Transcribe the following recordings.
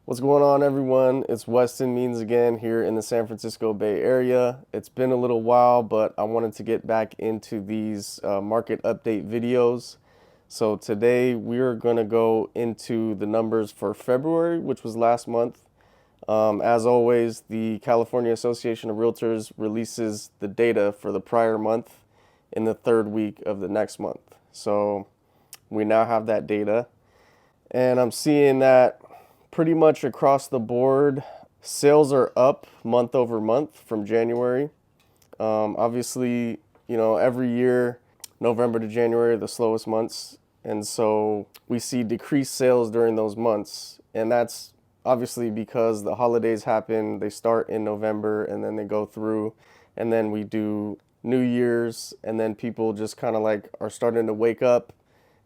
What's going on, everyone? It's Weston Means again here in the San Francisco Bay Area. It's been a little while, but I wanted to get back into these market update videos. So today we are going to go into the numbers for February, which was last month. As always, the California Association of Realtors releases the data for the prior month in the third week of the next month. So we now have that data, and I'm seeing that pretty much across the board, sales are up month over month from January. Obviously, every year, November to January are the slowest months. And so we see decreased sales during those months. And that's obviously because the holidays happen. They start in November and then they go through. And then we do New Year's. And then people just kind of like are starting to wake up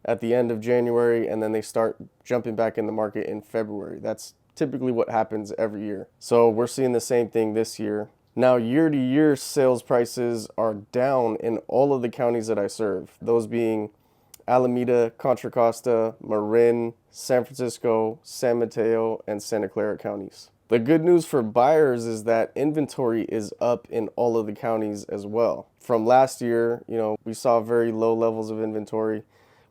at the end of January, and then they start jumping back in the market in February. That's typically what happens every year. So we're seeing the same thing this year. Now, year to year sales prices are down in all of the counties that I serve, those being Alameda, Contra Costa, Marin, San Francisco, San Mateo, and Santa Clara counties. The good news for buyers is that inventory is up in all of the counties as well. From last year, we saw very low levels of inventory.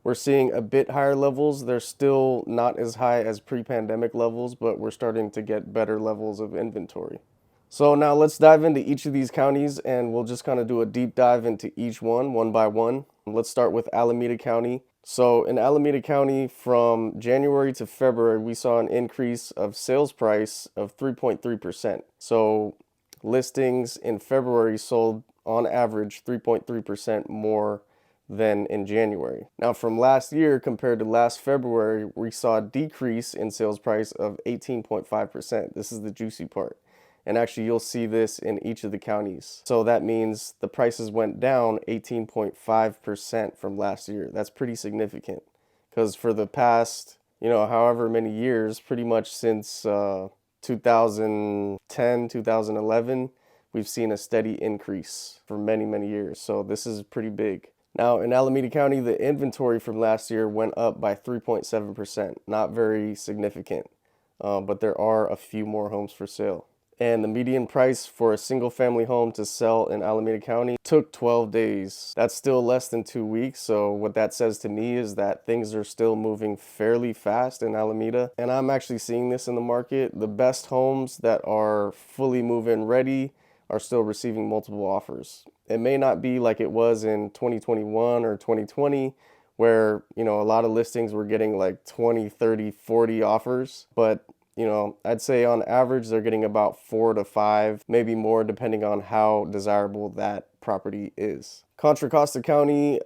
We're seeing a bit higher levels. They're still not as high as pre-pandemic levels, but we're starting to get better levels of inventory. So now let's dive into each of these counties, and we'll just kind of do a deep dive into each one by one. Let's start with Alameda County. So in Alameda County, from January to February, we saw an increase of sales price of 3.3%. So listings in February sold on average 3.3% more than in January. Now, from last year compared to last February, we saw a decrease in sales price of 18.5%. This is the juicy part. And actually, you'll see this in each of the counties. So that means the prices went down 18.5% from last year. That's pretty significant because for the past, however many years, pretty much since 2010, 2011, we've seen a steady increase for many, many years. So this is pretty big. Now, in Alameda County, the inventory from last year went up by 3.7%. Not very significant, but there are a few more homes for sale. And the median price for a single family home to sell in Alameda County took 12 days. That's still less than 2 weeks. So what that says to me is that things are still moving fairly fast in Alameda. And I'm actually seeing this in the market. The best homes that are fully move-in ready are still receiving multiple offers. It may not be like it was in 2021 or 2020 where, a lot of listings were getting like 20, 30, 40 offers, but I'd say on average they're getting about 4 to 5, maybe more depending on how desirable that property is. Contra Costa County,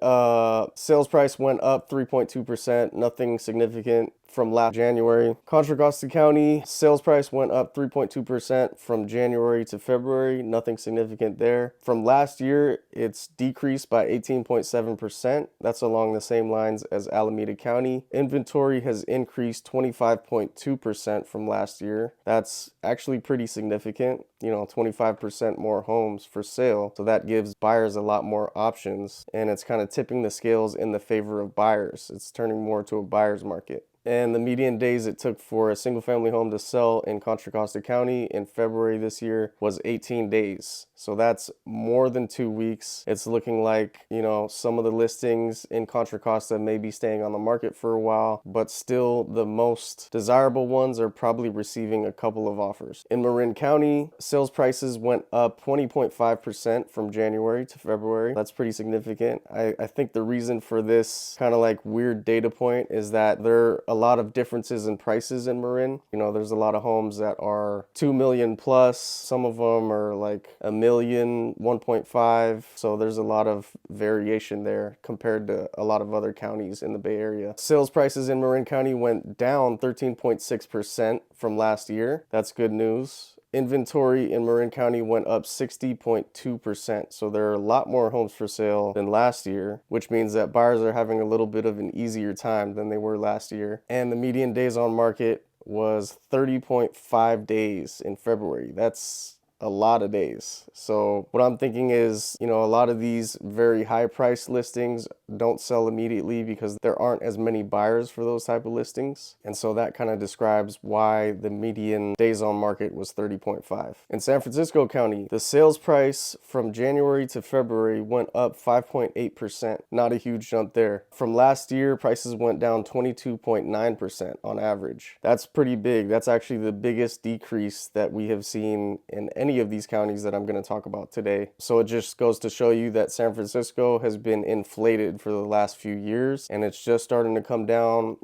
sales price went up 3.2%, nothing significant from last January. Contra Costa County, sales price went up 3.2% from January to February, nothing significant there. From last year, it's decreased by 18.7%. That's along the same lines as Alameda County. Inventory has increased 25.2% from last year. That's actually pretty significant. 25% more homes for sale. So that gives buyers a lot more options, and it's kind of tipping the scales in the favor of buyers. It's turning more to a buyer's market. And the median days it took for a single family home to sell in Contra Costa County in February this year was 18 days. So that's more than 2 weeks. It's looking like, some of the listings in Contra Costa may be staying on the market for a while, but still the most desirable ones are probably receiving a couple of offers. In Marin County, sales prices went up 20.5% from January to February. That's pretty significant. I think the reason for this kind of like weird data point is that there are a lot of differences in prices in Marin. There's a lot of homes that are 2 million plus. Some of them are like a million, 1.5. So there's a lot of variation there compared to a lot of other counties in the Bay Area. Sales prices in Marin County went down 13.6% from last year. That's good news. Inventory in Marin County went up 60.2%. So there are a lot more homes for sale than last year, which means that buyers are having a little bit of an easier time than they were last year. And the median days on market was 30.5 days in February. That's a lot of days. So what I'm thinking is, a lot of these very high price listings don't sell immediately because there aren't as many buyers for those type of listings. And so that kind of describes why the median days on market was 30.5. In San Francisco County, the sales price from January to February went up 5.8%. Not a huge jump there. From last year, prices went down 22.9% on average. That's pretty big. That's actually the biggest decrease that we have seen in any of these counties that I'm going to talk about today. So it just goes to show you that San Francisco has been inflated for the last few years, and it's just starting to come down.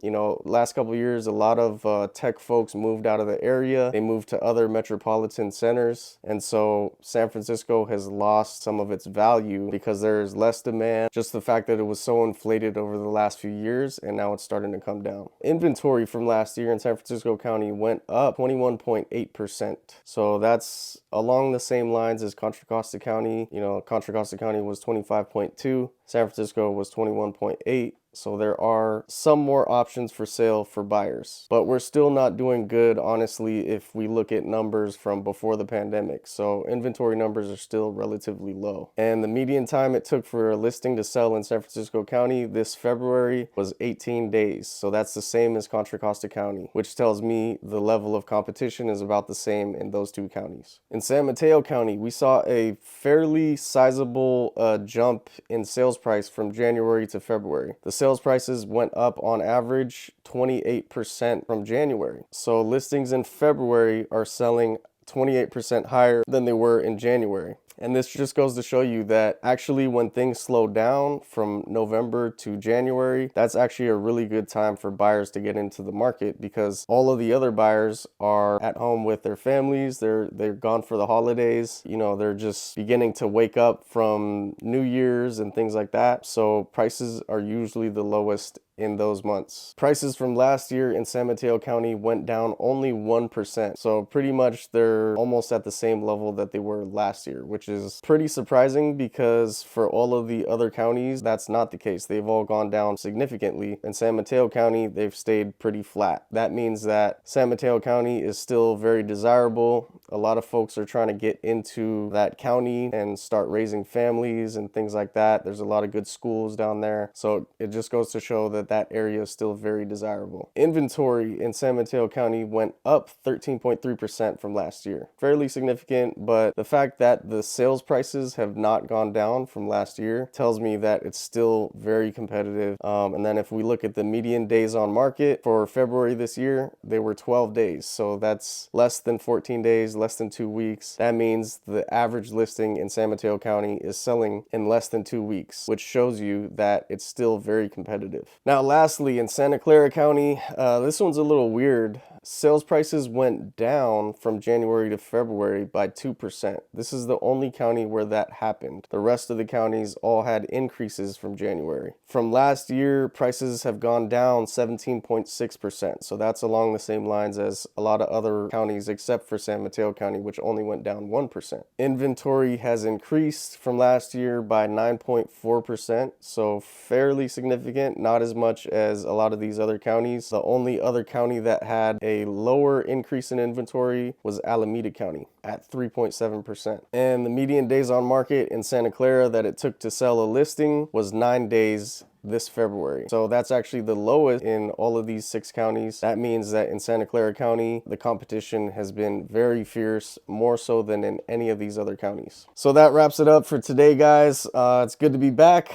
Last couple of years, a lot of tech folks moved out of the area. They moved to other metropolitan centers, and so San Francisco has lost some of its value because there's less demand. Just the fact that it was so inflated over the last few years, and now it's starting to come down. Inventory from last year in San Francisco County went up 21.8%. So that's along the same lines as Contra Costa County. Contra Costa County was 25.2. San Francisco was 21.8. So there are some more options for sale for buyers, but we're still not doing good, honestly, if we look at numbers from before the pandemic. So inventory numbers are still relatively low. And the median time it took for a listing to sell in San Francisco County this February was 18 days. So that's the same as Contra Costa County, which tells me the level of competition is about the same in those two counties. In San Mateo County, we saw a fairly sizable jump in sales price from January to February. The sales prices went up on average 28% from January. So listings in February are selling 28% higher than they were in January. And this just goes to show you that actually when things slow down from November to January, that's actually a really good time for buyers to get into the market because all of the other buyers are at home with their families. They're gone for the holidays. They're just beginning to wake up from New Year's and things like that. So prices are usually the lowest in those months. Prices from last year in San Mateo County went down only 1%. So pretty much they're almost at the same level that they were last year, which is pretty surprising because for all of the other counties, that's not the case. They've all gone down significantly. In San Mateo County, they've stayed pretty flat. That means that San Mateo County is still very desirable. A lot of folks are trying to get into that county and start raising families and things like that. There's a lot of good schools down there. So it just goes to show that area is still very desirable. Inventory in San Mateo County went up 13.3% from last year. Fairly significant, but the fact that the sales prices have not gone down from last year tells me that it's still very competitive. And then if we look at the median days on market for February this year, they were 12 days. So that's less than 14 days, less than 2 weeks. That means the average listing in San Mateo County is selling in less than 2 weeks, which shows you that it's still very competitive. Now, lastly, in Santa Clara County, this one's a little weird. Sales prices went down from January to February by 2%. This is the only county where that happened. The rest of the counties all had increases from January. From last year, prices have gone down 17.6%. So that's along the same lines as a lot of other counties except for San Mateo County, which only went down 1%. Inventory has increased from last year by 9.4%. So fairly significant, not as much as a lot of these other counties. The only other county that had a lower increase in inventory was Alameda County at 3.7%. And the median days on market in Santa Clara that it took to sell a listing was 9 days this February. So that's actually the lowest in all of these 6 counties. That means that in Santa Clara County, the competition has been very fierce, more so than in any of these other counties. So that wraps it up for today, guys. It's good to be back.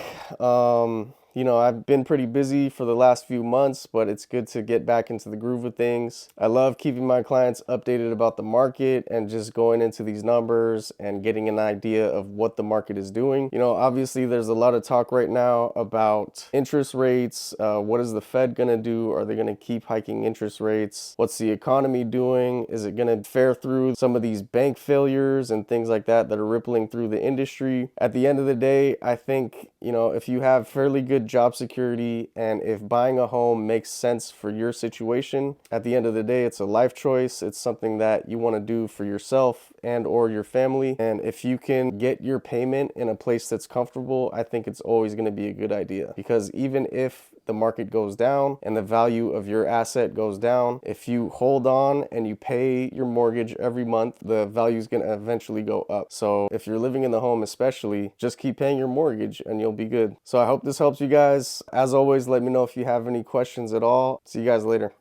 I've been pretty busy for the last few months, but it's good to get back into the groove of things. I love keeping my clients updated about the market and just going into these numbers and getting an idea of what the market is doing. Obviously there's a lot of talk right now about interest rates. What is the Fed going to do? Are they going to keep hiking interest rates? What's the economy doing? Is it going to fare through some of these bank failures and things like that are rippling through the industry? At the end of the day, I think, if you have fairly good job security and if buying a home makes sense for your situation, at the end of the day, it's a life choice. It's something that you want to do for yourself and or your family. And if you can get your payment in a place that's comfortable, I think it's always going to be a good idea, because even if the market goes down and the value of your asset goes down. If you hold on and you pay your mortgage every month, the value is going to eventually go up. So if you're living in the home especially, just keep paying your mortgage and you'll be good. So I hope this helps you guys. As always, let me know if you have any questions at all. See you guys later.